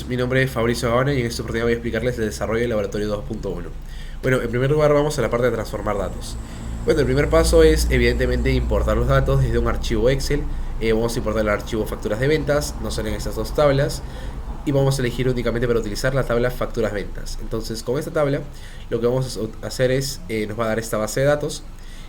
Mi nombre es Fabricio Gavana y en esta oportunidad voy a explicarles el desarrollo del laboratorio 2.1. Bueno, en primer lugar vamos a la parte de transformar datos. Bueno, el primer paso es evidentemente importar los datos desde un archivo Excel. Vamos a importar el archivo facturas de ventas, nos salen estas dos tablas y vamos a elegir únicamente para utilizar la tabla facturas ventas. Entonces con esta tabla lo que vamos a hacer es, nos va a dar esta base de datos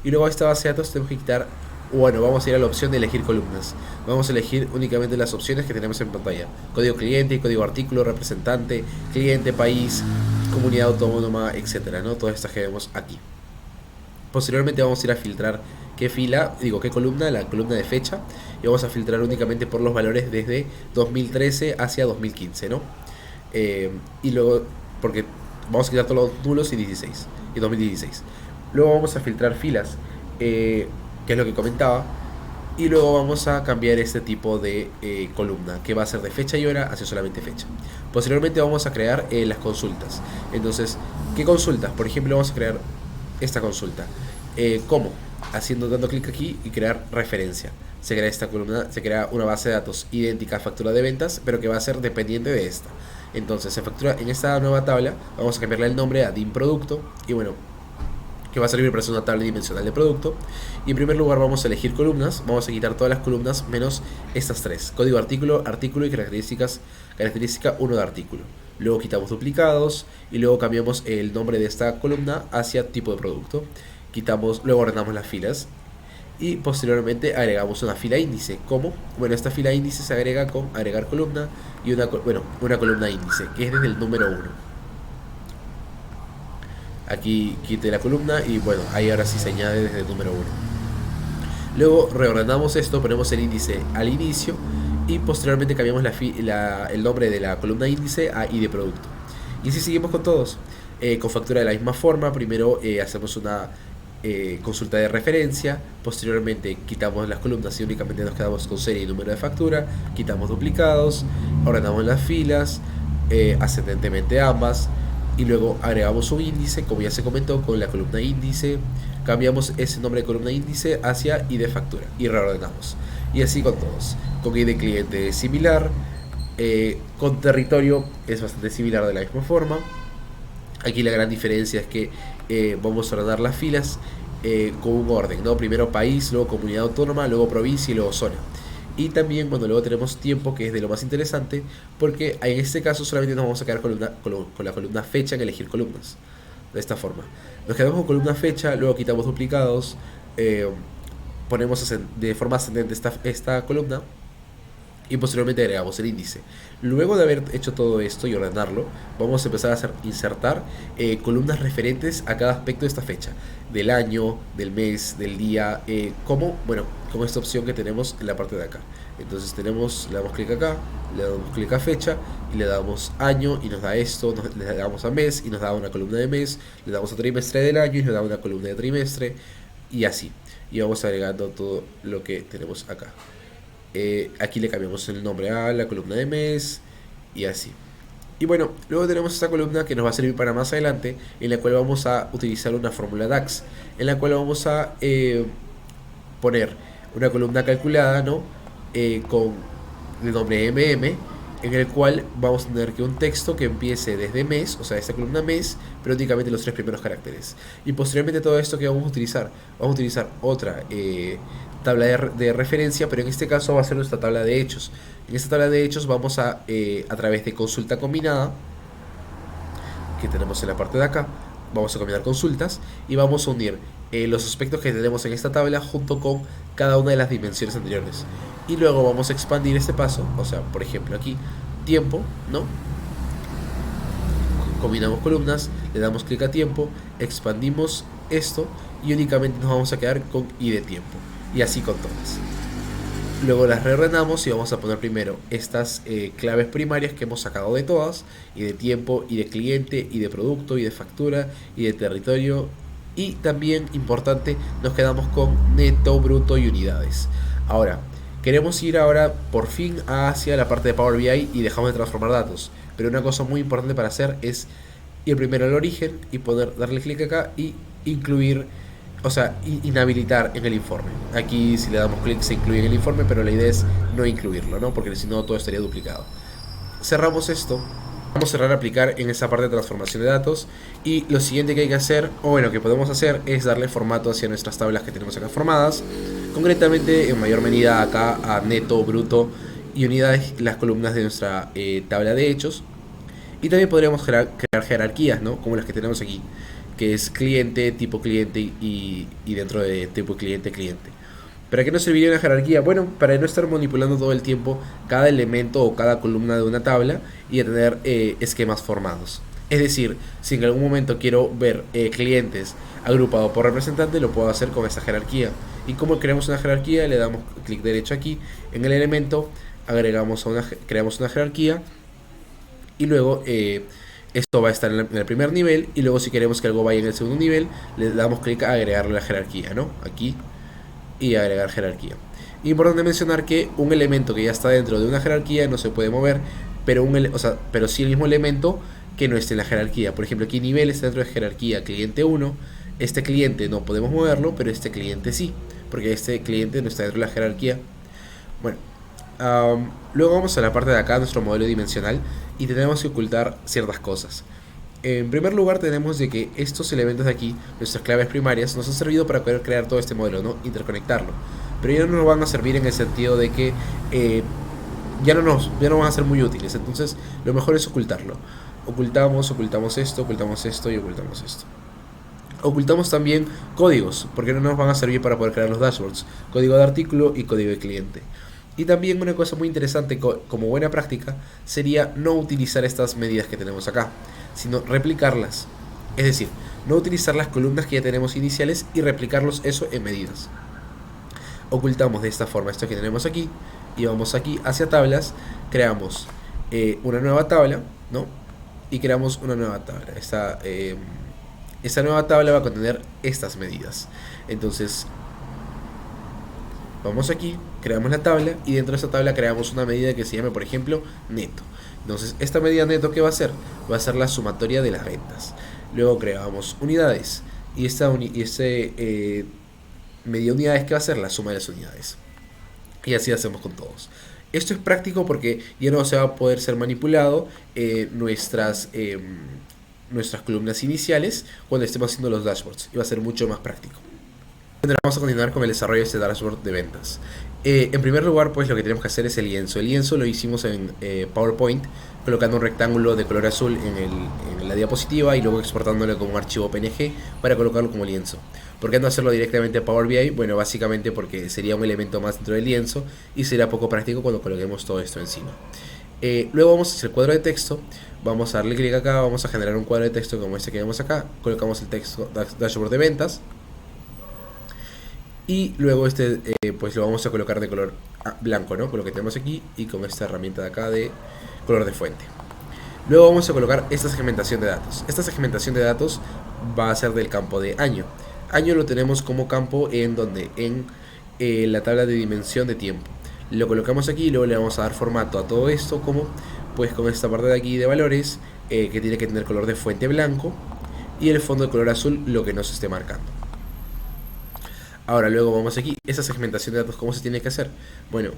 y luego a esta base de datos tenemos que quitar. Bueno, vamos a ir a la opción de elegir columnas. Vamos a elegir únicamente las opciones que tenemos en pantalla: código cliente, código artículo, representante, cliente, país, comunidad autónoma, etcétera, ¿no? Todas estas que vemos aquí. Posteriormente vamos a ir a filtrar qué columna, la columna de fecha, y vamos a filtrar únicamente por los valores desde 2013 hacia 2015, ¿no? Y luego, porque vamos a quitar todos los nulos y 2016. Luego vamos a filtrar filas, que es lo que comentaba, y luego vamos a cambiar este tipo de columna, que va a ser de fecha y hora hacia solamente fecha. Posteriormente vamos a crear las consultas. Entonces, ¿qué consultas? Por ejemplo, vamos a crear esta consulta. ¿Cómo? Dando clic aquí y crear referencia. Se crea esta columna, se crea una base de datos idéntica a factura de ventas, pero que va a ser dependiente de esta. Entonces, en esta nueva tabla vamos a cambiarle el nombre a DIM producto, y bueno, que va a servir para hacer una tabla dimensional de producto. Y en primer lugar vamos a elegir columnas, vamos a quitar todas las columnas menos estas tres: código artículo, artículo y característica 1 de artículo. Luego quitamos duplicados y luego cambiamos el nombre de esta columna hacia tipo de producto. Luego ordenamos las filas y posteriormente agregamos una fila índice. ¿Cómo? Bueno, esta fila índice se agrega con agregar columna y una columna índice, que es desde el número 1. Aquí quite la columna y bueno, ahí ahora sí se añade desde el número 1. Luego reordenamos esto, ponemos el índice al inicio y posteriormente cambiamos el nombre de la columna índice a ID producto. Y así seguimos con todos. Con factura de la misma forma: primero hacemos una consulta de referencia, posteriormente quitamos las columnas y únicamente nos quedamos con serie y número de factura, quitamos duplicados, ordenamos las filas ascendentemente ambas, y luego agregamos un índice, como ya se comentó, con la columna índice. Cambiamos ese nombre de columna índice hacia ID factura y reordenamos. Y así con todos. Con ID cliente es similar, con territorio es bastante similar de la misma forma. Aquí la gran diferencia es que vamos a ordenar las filas con un orden, ¿no? Primero país, luego comunidad autónoma, luego provincia y luego zona. Y también, bueno, luego tenemos tiempo, que es de lo más interesante, porque en este caso solamente nos vamos a quedar con la columna fecha en elegir columnas. De esta forma nos quedamos con columna fecha, luego quitamos duplicados, ponemos de forma ascendente esta columna y posteriormente agregamos el índice. Luego de haber hecho todo esto y ordenarlo, vamos a empezar a insertar columnas referentes a cada aspecto de esta fecha: del año, del mes, del día, como con esta opción que tenemos en la parte de acá. Entonces le damos clic acá, le damos clic a fecha y le damos año y nos da esto, le damos a mes y nos da una columna de mes, le damos a trimestre del año y nos da una columna de trimestre, y así. Y vamos agregando todo lo que tenemos acá. Aquí le cambiamos el nombre a la columna de mes y así. Y bueno, luego tenemos esta columna que nos va a servir para más adelante, en la cual vamos a utilizar una fórmula DAX, en la cual vamos a poner una columna calculada, ¿no? Con el nombre MM, en el cual vamos a tener que un texto que empiece desde mes, o sea, esta columna mes, pero únicamente los 3 primeros caracteres. Y posteriormente todo esto que vamos a utilizar otra tabla de referencia, pero en este caso va a ser nuestra tabla de hechos. En esta tabla de hechos vamos a través de consulta combinada, que tenemos en la parte de acá, vamos a combinar consultas y vamos a unir los aspectos que tenemos en esta tabla junto con cada una de las dimensiones anteriores. Y luego vamos a expandir este paso, o sea, por ejemplo aquí, tiempo, ¿no? Combinamos columnas, le damos clic a tiempo, expandimos esto y únicamente nos vamos a quedar con I de tiempo. Y así con todas. Luego las reordenamos y vamos a poner primero estas claves primarias que hemos sacado de todas: y de tiempo, y de cliente, y de producto, y de factura, y de territorio. Y también, importante, nos quedamos con neto, bruto y unidades. Ahora, queremos ir por fin hacia la parte de Power BI y dejamos de transformar datos. Pero una cosa muy importante para hacer es ir primero al origen y darle clic acá y incluir, o sea, inhabilitar en el informe. Aquí si le damos clic se incluye en el informe, pero la idea es no incluirlo, ¿no? Porque si no todo estaría duplicado. cerramos esto. Vamos a cerrar aplicar en esta parte de transformación de datos. Y lo siguiente que hay que hacer, o bueno, que podemos hacer, es darle formato hacia nuestras tablas que tenemos acá formadas. Concretamente, en mayor medida acá a neto, bruto y unidades, las columnas de nuestra tabla de hechos. Y también podríamos crear jerarquías, ¿no? Como las que tenemos aquí, que es cliente, tipo cliente y dentro de tipo cliente, cliente. ¿Para qué nos serviría una jerarquía? Bueno, para no estar manipulando todo el tiempo cada elemento o cada columna de una tabla y a tener esquemas formados. Es decir, si en algún momento quiero ver clientes agrupados por representante, lo puedo hacer con esta jerarquía. ¿Y cómo creamos una jerarquía? Le damos clic derecho aquí en el elemento, creamos una jerarquía y luego esto va a estar en el primer nivel y luego si queremos que algo vaya en el segundo nivel, le damos clic a agregarle la jerarquía, ¿no? Aquí y agregar jerarquía. Importante mencionar que un elemento que ya está dentro de una jerarquía no se puede mover, pero pero sí el mismo elemento que no esté en la jerarquía. Por ejemplo, aquí nivel está dentro de jerarquía cliente 1. Este cliente no podemos moverlo, pero este cliente sí, porque este cliente no está dentro de la jerarquía. Bueno, luego vamos a la parte de acá, nuestro modelo dimensional, y tenemos que ocultar ciertas cosas. En primer lugar tenemos de que estos elementos de aquí, nuestras claves primarias, nos han servido para poder crear todo este modelo, ¿no? Interconectarlo. Pero ya no nos van a servir en el sentido de que ya no van a ser muy útiles. Entonces lo mejor es ocultarlo. Ocultamos esto y ocultamos esto. Ocultamos también códigos, porque no nos van a servir para poder crear los dashboards. Código de artículo y código de cliente. Y también una cosa muy interesante como buena práctica sería no utilizar estas medidas que tenemos acá, sino replicarlas. Es decir, no utilizar las columnas que ya tenemos iniciales y replicarlos eso en medidas. Ocultamos de esta forma esto que tenemos aquí y vamos aquí hacia tablas, creamos una nueva tabla, ¿no? Y creamos una nueva tabla. Esta nueva tabla va a contener estas medidas. Entonces vamos aquí, creamos la tabla y dentro de esta tabla creamos una medida que se llame, por ejemplo, neto. Entonces esta medida neto, ¿qué va a ser? Va a ser la sumatoria de las ventas. Luego creamos unidades y medida unidades, ¿qué va a ser? La suma de las unidades. Y así hacemos con todos. Esto es práctico porque ya no se va a poder ser manipulado nuestras columnas iniciales cuando estemos haciendo los dashboards. Y va a ser mucho más práctico. Vamos a continuar con el desarrollo de este dashboard de ventas. En primer lugar, pues lo que tenemos que hacer es el lienzo. El lienzo lo hicimos en PowerPoint, colocando un rectángulo de color azul en la diapositiva y luego exportándolo como un archivo PNG para colocarlo como lienzo. ¿Por qué no hacerlo directamente en Power BI? Bueno, básicamente porque sería un elemento más dentro del lienzo y sería poco práctico cuando coloquemos todo esto encima. Luego vamos hacia el cuadro de texto, vamos a darle clic acá, vamos a generar un cuadro de texto como este que vemos acá, colocamos el texto dashboard de ventas. Y luego pues lo vamos a colocar de color blanco, ¿no? Con lo que tenemos aquí y con esta herramienta de acá de color de fuente. Luego vamos a colocar esta segmentación de datos. Esta segmentación de datos va a ser del campo de año. Año lo tenemos como campo en la tabla de dimensión de tiempo. Lo colocamos aquí y luego le vamos a dar formato a todo esto como pues con esta parte de aquí de valores que tiene que tener color de fuente blanco y el fondo de color azul lo que nos esté marcando. Ahora luego vamos aquí, esa segmentación de datos, ¿cómo se tiene que hacer? Bueno,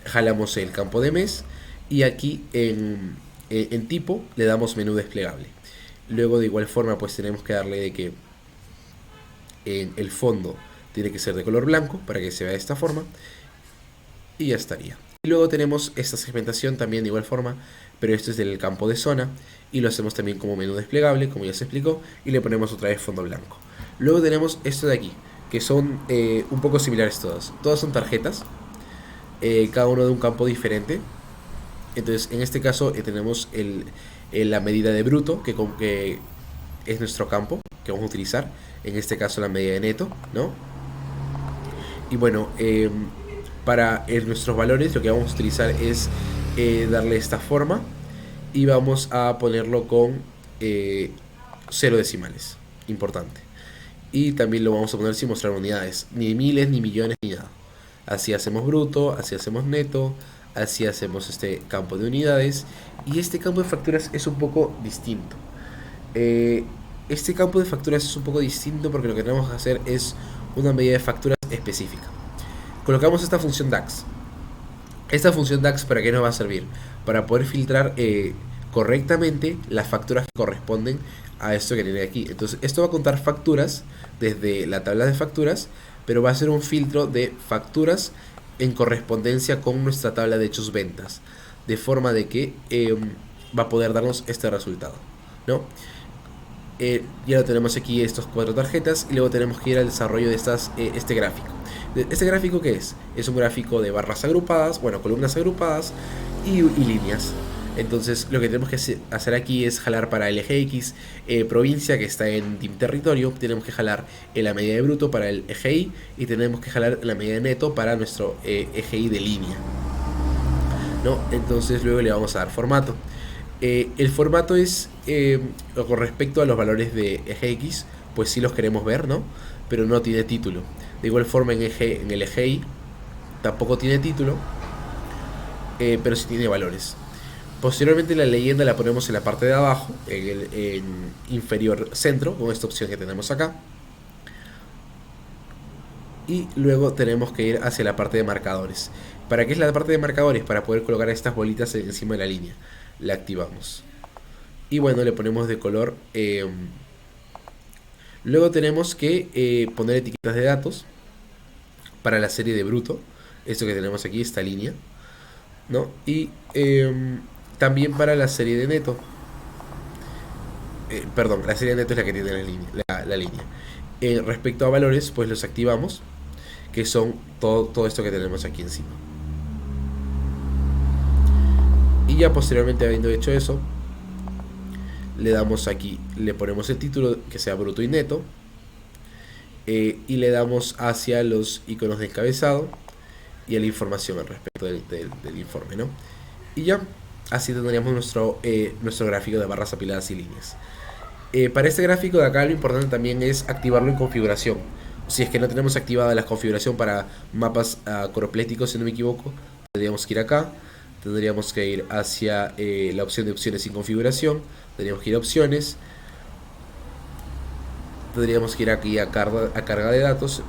jalamos el campo de mes y aquí en tipo le damos menú desplegable. Luego de igual forma pues tenemos que darle de que el fondo tiene que ser de color blanco para que se vea de esta forma y ya estaría. Y luego tenemos esta segmentación también de igual forma, pero esto es del campo de zona y lo hacemos también como menú desplegable, como ya se explicó, y le ponemos otra vez fondo blanco. Luego tenemos esto de aquí, que son un poco similares todas. Todas son tarjetas, cada uno de un campo diferente. Entonces en este caso tenemos la medida de bruto, que es nuestro campo que vamos a utilizar. En este caso la medida de neto, ¿no? Y bueno, para nuestros valores lo que vamos a utilizar es darle esta forma y vamos a ponerlo con 0 decimales, importante. Y también lo vamos a poner sin mostrar unidades, ni miles, ni millones, ni nada. Así hacemos bruto, así hacemos neto, así hacemos este campo de unidades. Y este campo de facturas es un poco distinto. Este campo de facturas es un poco distinto porque lo que tenemos que hacer es una medida de facturas específica. Colocamos esta función DAX. Esta función DAX, ¿para qué nos va a servir? para poder filtrar correctamente las facturas que corresponden a esto que tiene aquí. Entonces esto va a contar facturas desde la tabla de facturas, pero va a ser un filtro de facturas en correspondencia con nuestra tabla de hechos ventas, de forma de que va a poder darnos este resultado, ¿no? Ya lo tenemos aquí, estos 4 tarjetas, y luego tenemos que ir al desarrollo de este gráfico. ¿Este gráfico qué es? Es un gráfico de barras agrupadas, bueno, columnas agrupadas y líneas. Entonces lo que tenemos que hacer aquí es jalar para el eje X provincia, que está en Team Territorio. Tenemos que jalar en la medida de bruto para el eje Y, y tenemos que jalar la medida de neto para nuestro eje Y de línea, ¿no? Entonces luego le vamos a dar formato. El formato es con respecto a los valores de eje X, pues sí los queremos ver, ¿no? Pero no tiene título. De igual forma en el eje Y tampoco tiene título, pero sí tiene valores. Posteriormente la leyenda la ponemos en la parte de abajo, en inferior centro, con esta opción que tenemos acá. Y luego tenemos que ir hacia la parte de marcadores. ¿Para qué es la parte de marcadores? Para poder colocar estas bolitas encima de la línea. La activamos. Y bueno, le ponemos de color. Luego tenemos que poner etiquetas de datos para la serie de bruto. Esto que tenemos aquí, esta línea, ¿no? Y también para la serie de neto. Perdón, la serie de neto es la que tiene la línea. Respecto a valores, pues los activamos, que son todo esto que tenemos aquí encima. Y ya posteriormente, habiendo hecho eso, le damos aquí, le ponemos el título que sea bruto y neto, y le damos hacia los iconos de encabezado y a la información al respecto del informe, ¿no? Y ya, así tendríamos nuestro gráfico de barras apiladas y líneas. Para este gráfico de acá lo importante también es activarlo en configuración. Si es que no tenemos activada la configuración para mapas coropléticos, si no me equivoco, tendríamos que ir acá, tendríamos que ir hacia la opción de opciones sin configuración, tendríamos que ir a opciones, tendríamos que ir aquí a carga de datos,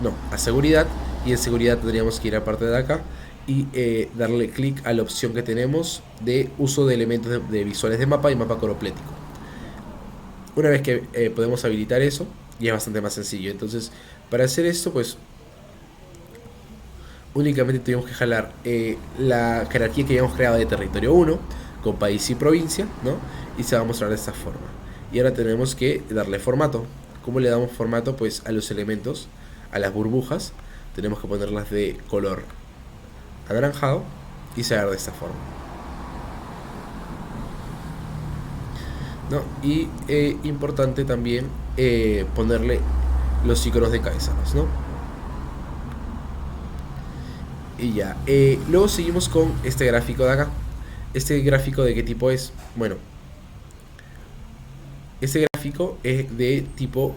no, a seguridad, y en seguridad tendríamos que ir a parte de acá y darle clic a la opción que tenemos de uso de elementos de visuales de mapa y mapa coroplético. Una vez que podemos habilitar eso, ya es bastante más sencillo. Entonces, para hacer esto, pues únicamente tenemos que jalar la jerarquía que habíamos creado de territorio 1 con país y provincia, ¿no? Y se va a mostrar de esta forma. Y ahora tenemos que darle formato. ¿Cómo le damos formato? Pues a los elementos, a las burbujas, tenemos que ponerlas de color anaranjado y se va a ver de esta forma, ¿no? Y importante también ponerle los iconos de encabezados, ¿no? Y ya, luego seguimos con este gráfico de acá. ¿Este gráfico de qué tipo es? Bueno, este gráfico es de tipo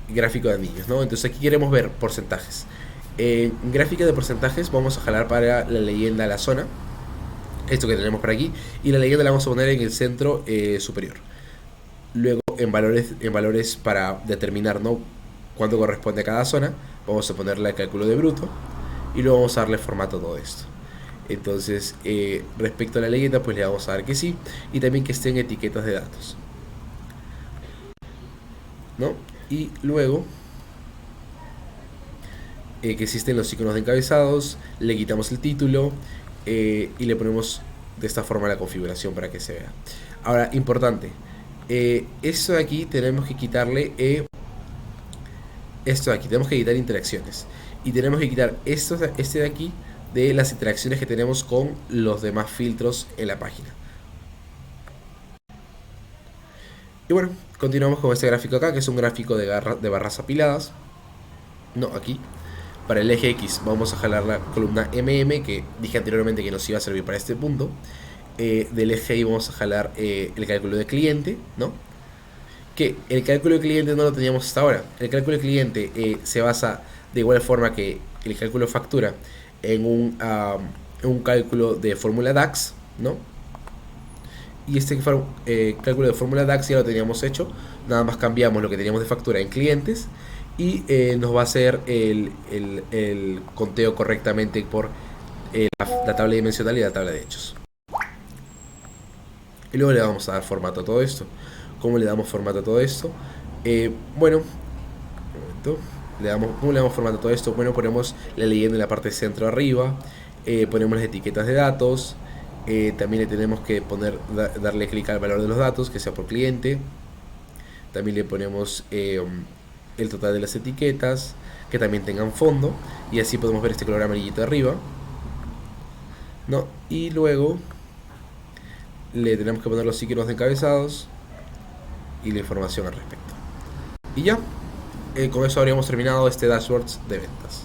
gráfico de anillos, ¿no? Entonces aquí queremos ver porcentajes. En gráfica de porcentajes vamos a jalar para la leyenda a la zona, esto que tenemos por aquí, y la leyenda la vamos a poner en el centro superior. Luego en valores para determinar, ¿no?, cuánto corresponde a cada zona, vamos a ponerle el cálculo de bruto y luego vamos a darle formato a todo esto. Entonces respecto a la leyenda, pues le vamos a dar que sí, y también que estén etiquetas de datos, ¿no? Y luego que existen los iconos de encabezados, le quitamos el título y le ponemos de esta forma la configuración para que se vea. Ahora, importante, esto de aquí tenemos que quitarle esto de aquí, tenemos que quitar interacciones y tenemos que quitar este de aquí de las interacciones que tenemos con los demás filtros en la página. Y bueno, continuamos con este gráfico acá, que es un gráfico de barras apiladas. No, aquí. Para el eje X vamos a jalar la columna MM, que dije anteriormente que nos iba a servir para este punto. Del eje Y vamos a jalar el cálculo de cliente, ¿no? Que el cálculo de cliente no lo teníamos hasta ahora. El cálculo de cliente se basa de igual forma que el cálculo de factura en un cálculo de fórmula DAX, ¿no? Y este cálculo de fórmula DAX ya lo teníamos hecho. Nada más cambiamos lo que teníamos de factura en clientes y nos va a hacer el conteo correctamente por la tabla dimensional y la tabla de hechos. Y luego le vamos a dar formato a todo esto. ¿Cómo le damos formato a todo esto? Bueno, un momento. ¿Cómo le damos formato a todo esto? Bueno, ponemos la leyenda en la parte centro arriba. Ponemos las etiquetas de datos. También le tenemos que darle clic al valor de los datos, que sea por cliente. También le ponemos el total de las etiquetas, que también tengan fondo. Y así podemos ver este color amarillito arriba, ¿no? Y luego le tenemos que poner los iconos de encabezados y la información al respecto. Y ya, con eso habríamos terminado este dashboard de ventas.